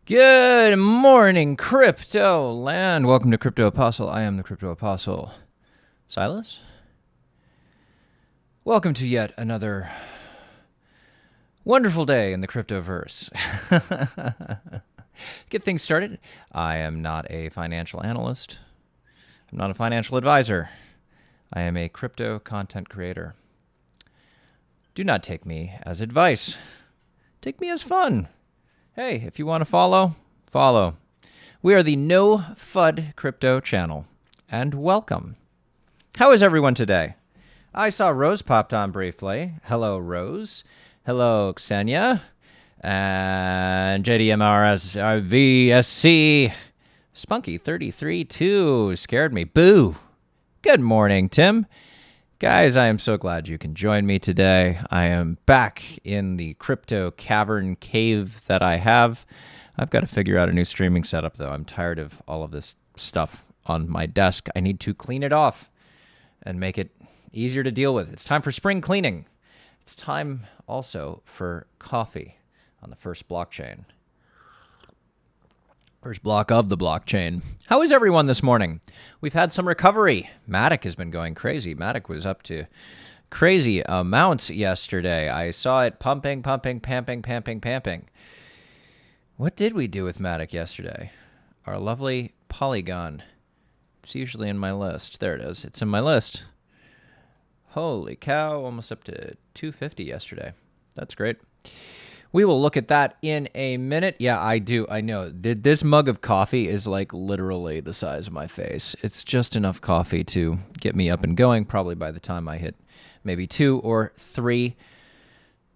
Good morning, crypto land. Welcome to Crypto Apostle. I am the Crypto Apostle, Silas. Welcome to yet another wonderful day in the cryptoverse. Get things started. I am not a financial analyst. I'm not a financial advisor. I am a crypto content creator. Do not take me as advice. Take me as fun. Hey, if you want to follow, follow. We are the No FUD Crypto channel, and welcome. How is everyone today? I saw Rose popped on briefly. Hello, Rose. Hello, Xenia. And JDMRSVSC. Spunky332 scared me. Boo. Good morning, Tim. Guys, I am so glad you can join me today. I am back in the crypto cavern cave that I have. I've got to figure out a new streaming setup, though. I'm tired of all of this stuff on my desk. I need to clean it off and make it easier to deal with. It's time for spring cleaning. It's time also for coffee on the first blockchain. First block of the blockchain. How is everyone this morning? We've had some recovery. Matic has been going crazy. Matic was up to crazy amounts yesterday. I saw it pumping. What did we do with Matic yesterday? Our lovely Polygon. It's usually in my list. There it is. It's in my list. Holy cow, almost up to 250 yesterday. That's great. We will look at that in a minute. Yeah, I do. I know. This mug of coffee is like literally the size of my face. It's just enough coffee to get me up and going, probably by the time I hit maybe 2 or 3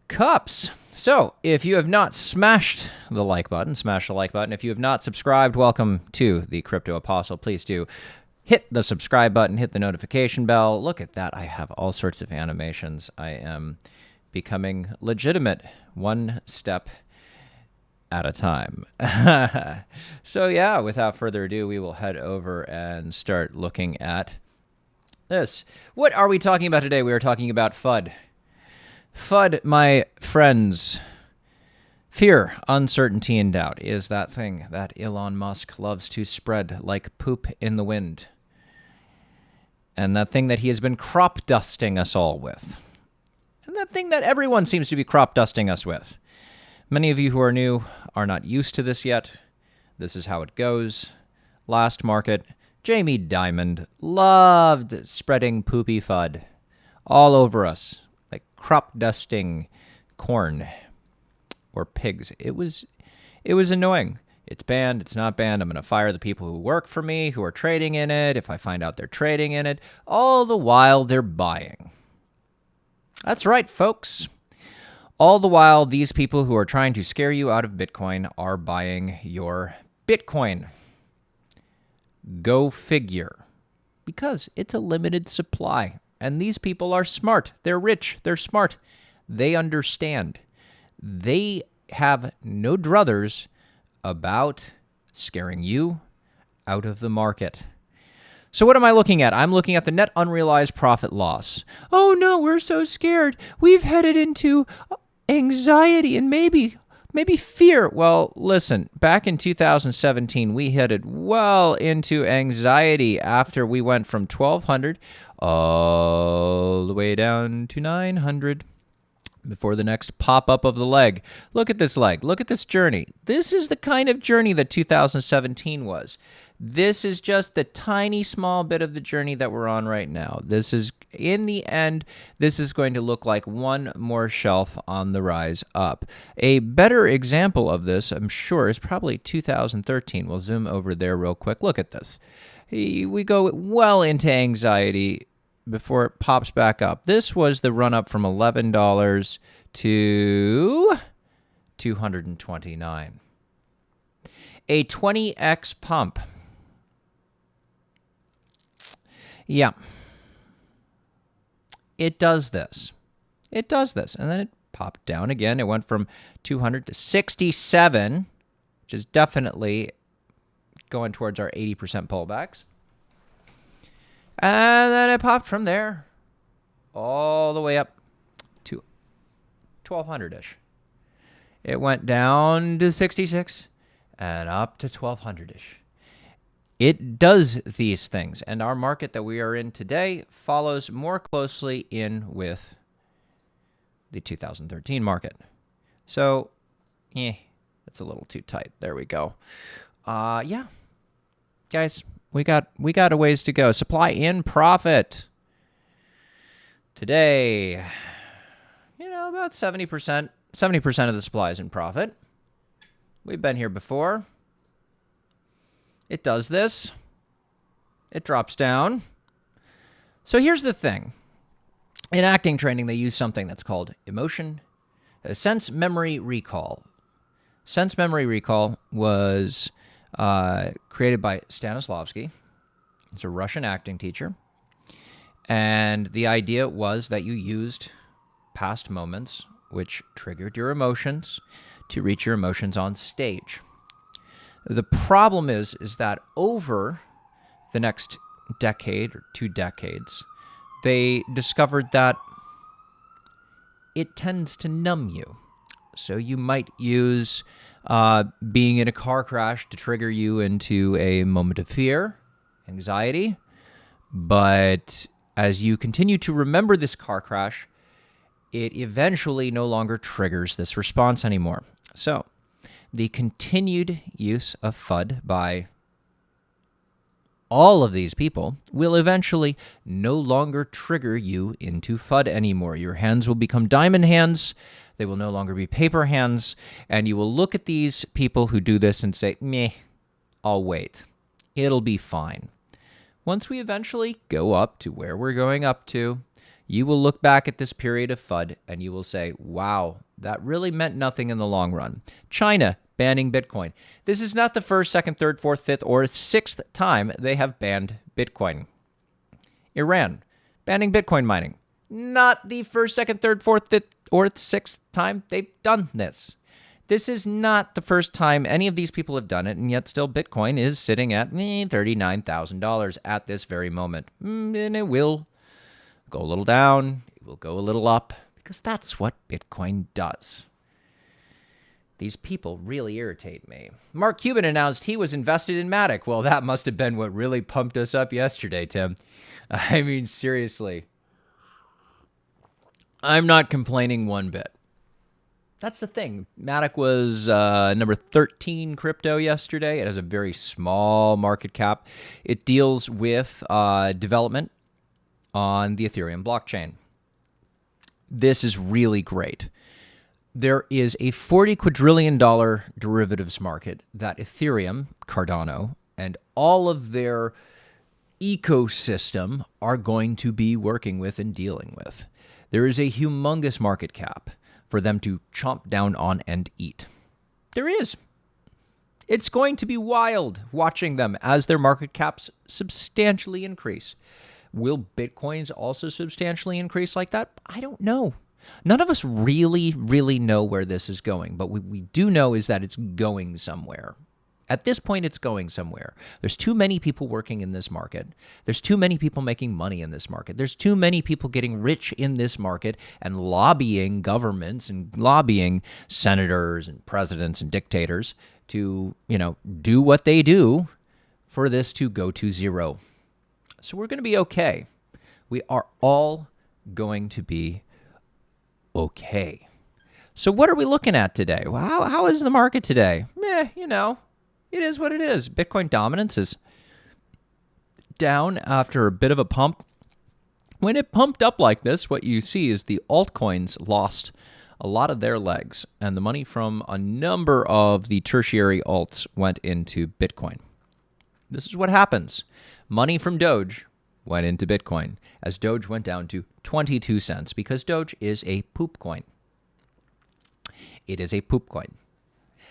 cups. So if you have not smashed the like button, smash the like button. If you have not subscribed, welcome to the Crypto Apostle. Please do hit the subscribe button, hit the notification bell. Look at that. I have all sorts of animations. I am becoming legitimate one step at a time. So yeah, without further ado, we will head over and start looking at this. What are we talking about today? We are talking about FUD. FUD, my friends. Fear, uncertainty, and doubt is that thing that Elon Musk loves to spread like poop in the wind. And that thing that he has been crop dusting us all with. And that thing that everyone seems to be crop dusting us with. Many of you who are new are not used to this yet. This is how it goes. Last market, Jamie Dimon loved spreading poopy FUD all over us, like crop dusting corn or pigs. It was annoying. It's banned. It's not banned. I'm going to fire the people who work for me, who are trading in it, if I find out they're trading in it, all the while they're buying. That's right, folks. All the while, these people who are trying to scare you out of Bitcoin are buying your Bitcoin. Go figure. Because it's a limited supply. And these people are smart. They're rich. They're smart. They understand. They have no druthers about scaring you out of the market. So what am I looking at? I'm looking at the net unrealized profit loss. Oh no, we're so scared. We've headed into anxiety and maybe fear. Well, listen, back in 2017, we headed well into anxiety after we went from 1,200 all the way down to 900 before the next pop-up of the leg. Look at this leg. Look at this journey. This is the kind of journey that 2017 was. This is just the tiny small bit of the journey that we're on right now. This is, in the end, this is going to look like one more shelf on the rise up. A better example of this, I'm sure, is probably 2013. We'll zoom over there real quick. Look at this. We go well into anxiety before it pops back up. This was the run up from $11 to $229. A 20x pump. Yeah. It does this. It does this. And then it popped down again. It went from 200 to 67, which is definitely going towards our 80% pullbacks. And then it popped from there all the way up to 1,200-ish. It went down to 66 and up to 1200-ish. It does these things, and our market that we are in today follows more closely in with the 2013 market. So, that's a little too tight. There we go. Yeah. Guys, we got a ways to go. Supply in profit. Today, about 70%. 70% of the supply is in profit. We've been here before. It does this. It drops down. So here's the thing. In acting training, they use something that's called sense memory recall. Sense memory recall was created by Stanislavski. It's a Russian acting teacher. And the idea was that you used past moments which triggered your emotions to reach your emotions on stage. The problem is that over the next decade or 2 decades, they discovered that it tends to numb you. So you might use being in a car crash to trigger you into a moment of fear, anxiety, but as you continue to remember this car crash, it eventually no longer triggers this response anymore. So the continued use of FUD by all of these people will eventually no longer trigger you into FUD anymore. Your hands will become diamond hands. They will no longer be paper hands. And you will look at these people who do this and say, meh, I'll wait. It'll be fine. Once we eventually go up to where we're going up to, you will look back at this period of FUD and you will say, wow, that really meant nothing in the long run. China banning Bitcoin. This is not the first, second, third, fourth, fifth, or sixth time they have banned Bitcoin. Iran banning Bitcoin mining. Not the first, second, third, fourth, fifth, or sixth time they've done this. This is not the first time any of these people have done it, and yet still Bitcoin is sitting at $39,000 at this very moment. And it will go a little down, it will go a little up, because that's what Bitcoin does. These people really irritate me. Mark Cuban announced he was invested in Matic. Well, that must have been what really pumped us up yesterday, Tim. I mean, seriously. I'm not complaining one bit. That's the thing. Matic was number 13 crypto yesterday. It has a very small market cap. It deals with development on the Ethereum blockchain. This is really great. There is a $40 quadrillion derivatives market that Ethereum, Cardano, and all of their ecosystem are going to be working with and dealing with. There is a humongous market cap for them to chomp down on and eat. There is. It's going to be wild watching them as their market caps substantially increase. Will Bitcoins also substantially increase like that? I don't know. None of us really know where this is going, but what we do know is that it's going somewhere. At this point, it's going somewhere. There's too many people working in this market. There's too many people making money in this market. There's too many people getting rich in this market and lobbying governments and lobbying senators and presidents and dictators to, do what they do for this to go to zero. So we're going to be okay. We are all going to be okay. So what are we looking at today? Well, how is the market today? It is what it is. Bitcoin dominance is down after a bit of a pump. When it pumped up like this, what you see is the altcoins lost a lot of their legs, and the money from a number of the tertiary alts went into Bitcoin. This is what happens. Money from Doge went into Bitcoin as Doge went down to 22 cents because Doge is a poop coin. It is a poop coin.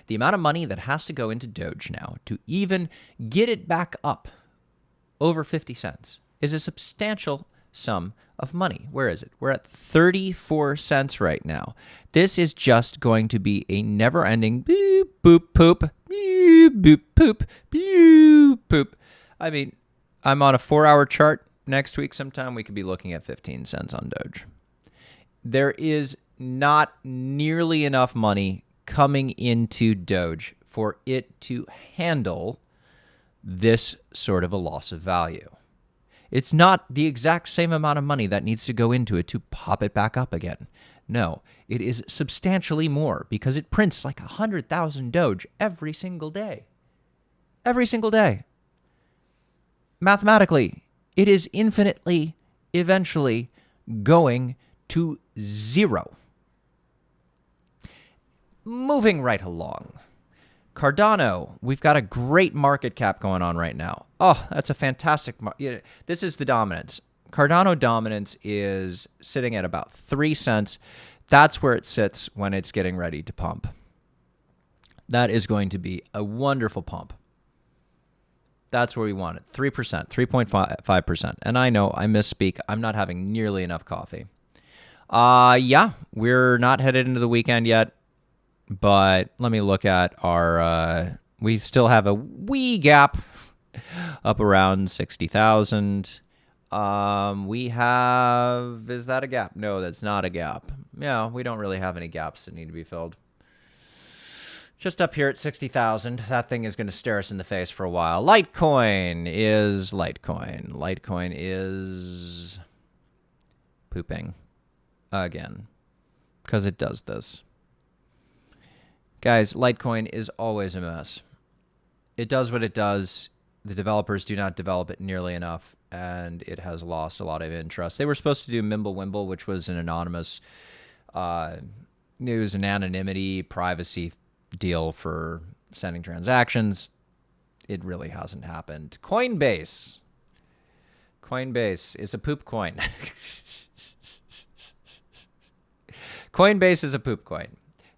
The amount of money that has to go into Doge now to even get it back up over 50 cents is a substantial sum of money. Where is it? We're at 34 cents right now. This is just going to be a never-ending boop, boop, poop, boop, boop, poop, boop, poop. I mean, I'm on a 4-hour chart. Next week sometime we could be looking at 15 cents on Doge. There is not nearly enough money coming into Doge for it to handle this sort of a loss of value. It's not the exact same amount of money that needs to go into it to pop it back up again. No, it is substantially more because it prints like 100,000 Doge every single day. Every single day. Mathematically, it is infinitely, eventually going to zero. Moving right along. Cardano, we've got a great market cap going on right now. Oh, that's a fantastic this is the dominance. Cardano dominance is sitting at about 3 cents. That's where it sits when it's getting ready to pump. That is going to be a wonderful pump. That's where we want it. 3%, 3.5%. And I know I misspeak. I'm not having nearly enough coffee. Yeah, we're not headed into the weekend yet. But let me look at our, we still have a wee gap up around 60,000. We have, is that a gap? No, that's not a gap. Yeah, we don't really have any gaps that need to be filled. Just up here at 60,000, that thing is going to stare us in the face for a while. Litecoin is Litecoin. Litecoin is pooping again because it does this. Guys, Litecoin is always a mess. It does what it does. The developers do not develop it nearly enough, and it has lost a lot of interest. They were supposed to do Mimblewimble, which was an anonymous, it was an anonymity privacy deal for sending transactions. It really hasn't happened. Coinbase. Coinbase is a poop coin. Coinbase is a poop coin.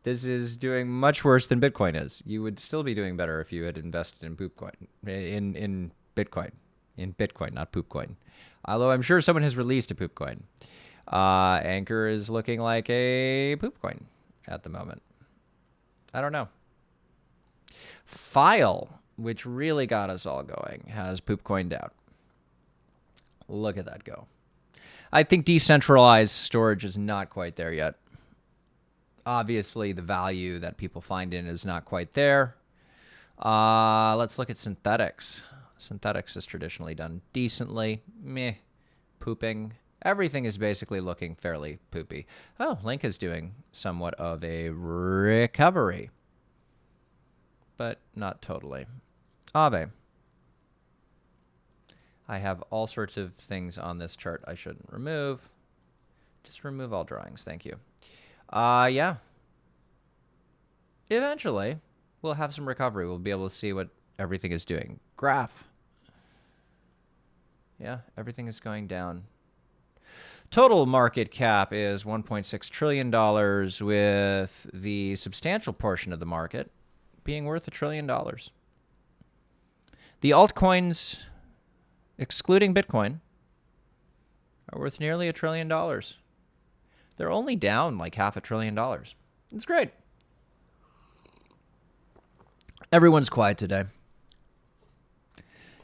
This is doing much worse than Bitcoin is. You would still be doing better if you had invested in Poopcoin, in Bitcoin, not Poopcoin. Although I'm sure someone has released a Poopcoin. Anchor is looking like a Poopcoin at the moment. I don't know. File, which really got us all going, has Poopcoin down. Look at that go. I think decentralized storage is not quite there yet. Obviously, the value that people find in is not quite there. Let's look at synthetics. Synthetics is traditionally done decently. Meh. Pooping. Everything is basically looking fairly poopy. Oh, Link is doing somewhat of a recovery. But not totally. Aave. I have all sorts of things on this chart I shouldn't remove. Just remove all drawings. Thank you. Yeah. Eventually, we'll have some recovery. We'll be able to see what everything is doing. Graph. Yeah, everything is going down. Total market cap is $1.6 trillion, with the substantial portion of the market being worth $1 trillion. The altcoins, excluding Bitcoin, are worth nearly $1 trillion. They're only down like $500 billion. It's great. Everyone's quiet today.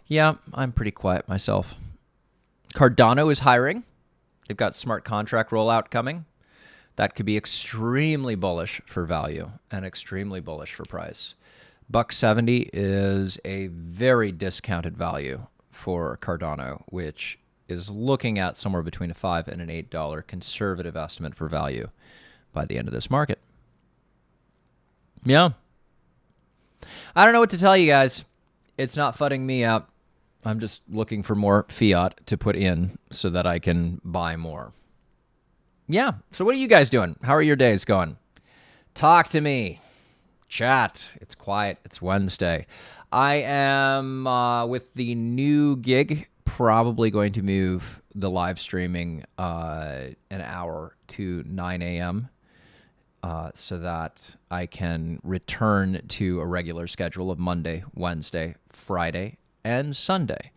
Yeah, I'm pretty quiet myself. Cardano is hiring. They've got smart contract rollout coming. That could be extremely bullish for value and extremely bullish for price. $1.70 is a very discounted value for Cardano, which is looking at somewhere between a $5 and an $8 conservative estimate for value by the end of this market. Yeah. I don't know what to tell you guys. It's not fudding me up. I'm just looking for more fiat to put in so that I can buy more. Yeah. So what are you guys doing? How are your days going? Talk to me. Chat. It's quiet. It's Wednesday. I am, with the new gig, probably going to move the live streaming an hour to 9 a.m. So that I can return to a regular schedule of Monday, Wednesday, Friday, and Sunday.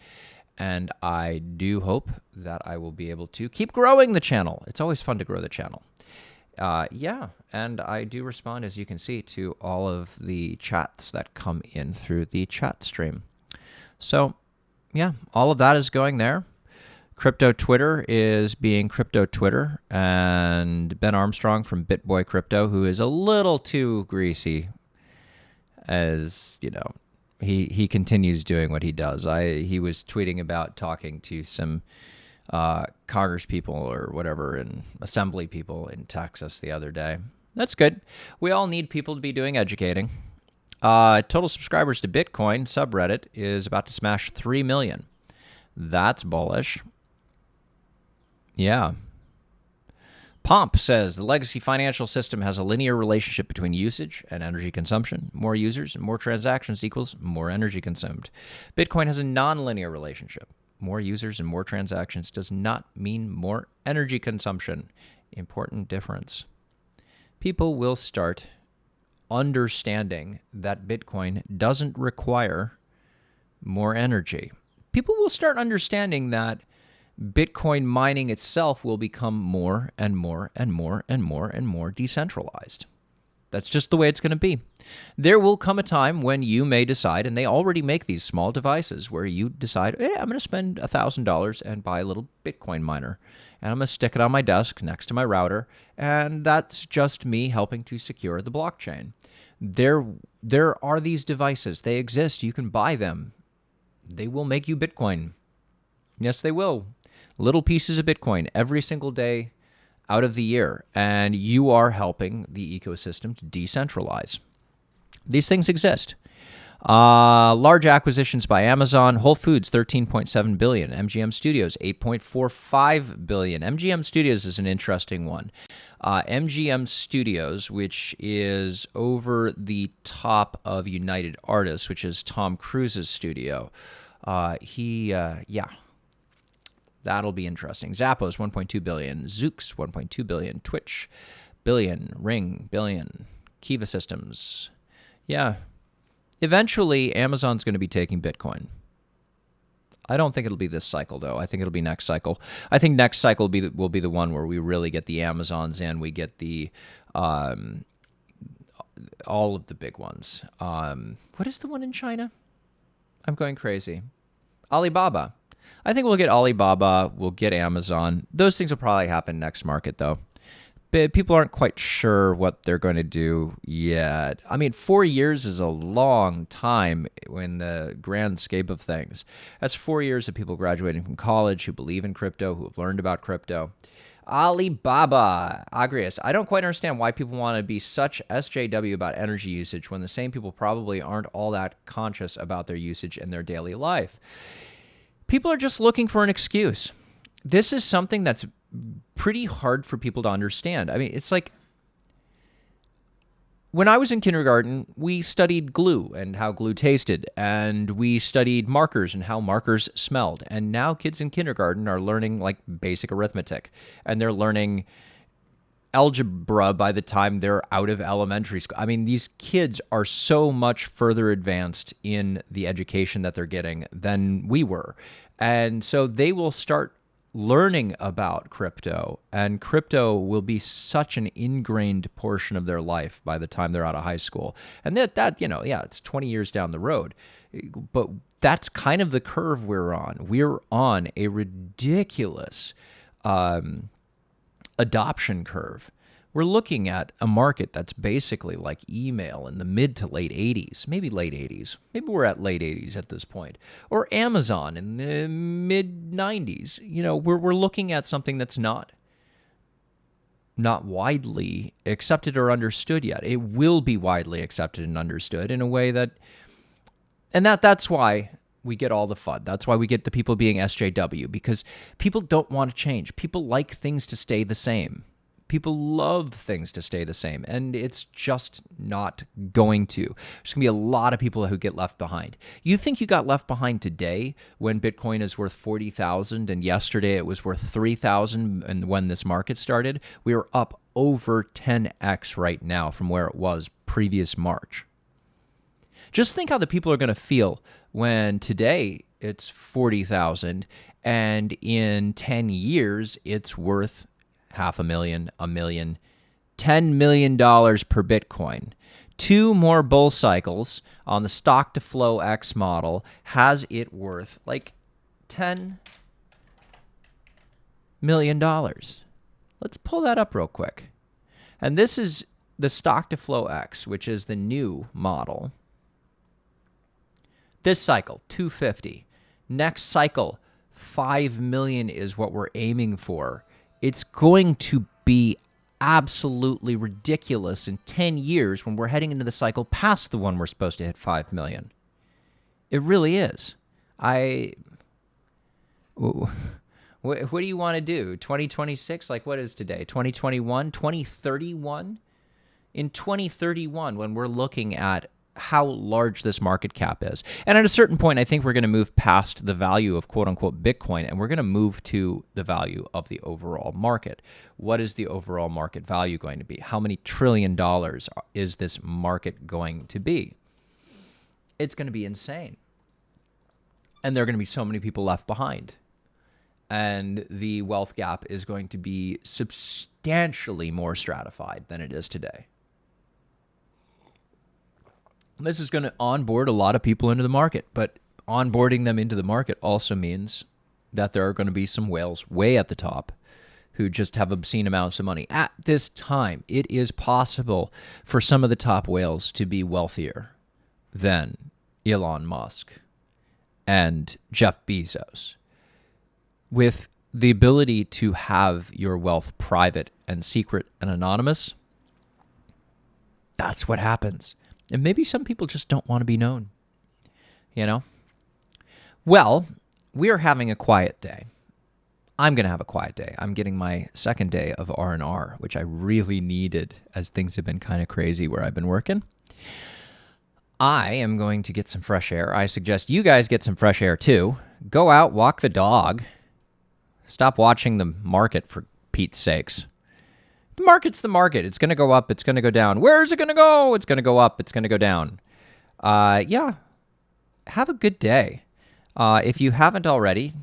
And I do hope that I will be able to keep growing the channel. It's always fun to grow the channel. Yeah, and I do respond, as you can see, to all of the chats that come in through the chat stream. So, yeah, all of that is going there. Crypto Twitter is being Crypto Twitter, and Ben Armstrong from BitBoy Crypto, who is a little too greasy, as he continues doing what he does. He was tweeting about talking to some Congress people or whatever and assembly people in Texas the other day. That's good. We all need people to be doing educating. Total subscribers to Bitcoin subreddit is about to smash 3 million. That's bullish. Yeah. Pomp says the legacy financial system has a linear relationship between usage and energy consumption. More users and more transactions equals more energy consumed. Bitcoin has a non-linear relationship. More users and more transactions does not mean more energy consumption. Important difference. People will start understanding that Bitcoin doesn't require more energy. People will start understanding that Bitcoin mining itself will become more and more and more and more and more decentralized. That's just the way it's going to be. There will come a time when you may decide, and they already make these small devices where you decide, I'm going to spend $1,000 and buy a little Bitcoin miner. And I'm going to stick it on my desk next to my router, and that's just me helping to secure the blockchain. There are these devices. They exist. You can buy them. They will make you Bitcoin. Yes, they will. Little pieces of Bitcoin every single day out of the year, and you are helping the ecosystem to decentralize. These things exist. Large acquisitions by Amazon, Whole Foods, $13.7 billion, MGM Studios, $8.45 billion. MGM Studios is an interesting one. MGM Studios, which is over the top of United Artists, which is Tom Cruise's studio. That'll be interesting. Zappos, $1.2 billion. Zoox, $1.2 billion. Twitch, billion. Ring, billion. Kiva Systems. Yeah. Eventually, Amazon's going to be taking Bitcoin. I don't think it'll be this cycle, though. I think it'll be next cycle. I think next cycle will be the one where we really get the Amazons in. We get the all of the big ones. What is the one in China? I'm going crazy. Alibaba. I think we'll get Alibaba. We'll get Amazon. Those things will probably happen next market, though. But people aren't quite sure what they're going to do yet. I mean, 4 years is a long time in the grand scape of things. That's 4 years of people graduating from college who believe in crypto, who have learned about crypto. Alibaba, Agrius. I don't quite understand why people want to be such SJW about energy usage when the same people probably aren't all that conscious about their usage in their daily life. People are just looking for an excuse. This is something that's pretty hard for people to understand. I mean, it's like when I was in kindergarten, we studied glue and how glue tasted, and we studied markers and how markers smelled. And now kids in kindergarten are learning like basic arithmetic, and they're learning algebra by the time they're out of elementary school. I mean, these kids are so much further advanced in the education that they're getting than we were. And so they will start learning about crypto, and crypto will be such an ingrained portion of their life by the time they're out of high school. And that it's 20 years down the road. But that's kind of the curve we're on. We're on a ridiculous adoption curve. We're looking at a market that's basically like email in the mid to late 80s, maybe late 80s. Maybe we're at late 80s at this point. Or Amazon in the mid 90s. We're looking at something that's not widely accepted or understood yet. It will be widely accepted and understood in a way that's why we get all the FUD. That's why we get the people being SJW, because people don't want to change. People like things to stay the same. People love things to stay the same, and it's just not going to. There's going to be a lot of people who get left behind. You think you got left behind today when Bitcoin is worth 40,000 and yesterday it was worth 3,000, and when this market started? We are up over 10x right now from where it was previous March. Just think how the people are going to feel when today it's 40,000 and in 10 years it's worth $500,000, $1 million, $10 million per Bitcoin. 2 more bull cycles on the stock to flow X model has it worth like $10 million. Let's pull that up real quick. And this is the stock to flow X, which is the new model. This cycle, 250. Next cycle, 5 million is what we're aiming for. It's going to be absolutely ridiculous in 10 years when we're heading into the cycle past the one we're supposed to hit 5 million. It really is. What do you want to do? 2026? Like, what is today? 2021? 2031? In 2031, when we're looking at how large this market cap is. And at a certain point, I think we're going to move past the value of quote-unquote Bitcoin, and we're going to move to the value of the overall market. What is the overall market value going to be? How many trillion dollars is this market going to be? It's going to be insane. And there are going to be so many people left behind. And the wealth gap is going to be substantially more stratified than it is today. This is going to onboard a lot of people into the market, but onboarding them into the market also means that there are going to be some whales way at the top who just have obscene amounts of money. At this time, it is possible for some of the top whales to be wealthier than Elon Musk and Jeff Bezos. With the ability to have your wealth private and secret and anonymous, that's what happens. And maybe some people just don't want to be known, you know? Well, we're having a quiet day. I'm going to have a quiet day. I'm getting my second day of R&R, which I really needed as things have been kind of crazy where I've been working. I am going to get some fresh air. I suggest you guys get some fresh air too. Go out, walk the dog. Stop watching the market, for Pete's sakes. The market's the market. It's going to go up. It's going to go down. Where is it going to go? It's going to go up. It's going to go down. Yeah. Have a good day. If you haven't already,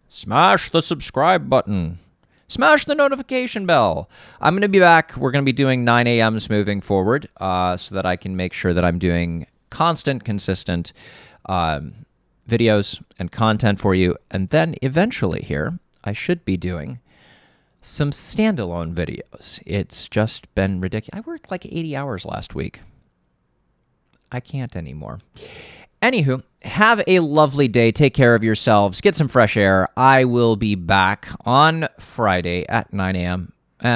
smash the subscribe button. Smash the notification bell. I'm going to be back. We're going to be doing 9 a.m.s moving forward so that I can make sure that I'm doing constant, consistent videos and content for you. And then eventually here, I should be doing some standalone videos. It's just been ridiculous. I worked like 80 hours last week. I can't anymore. Anywho, have a lovely day. Take care of yourselves. Get some fresh air. I will be back on Friday at 9 a.m.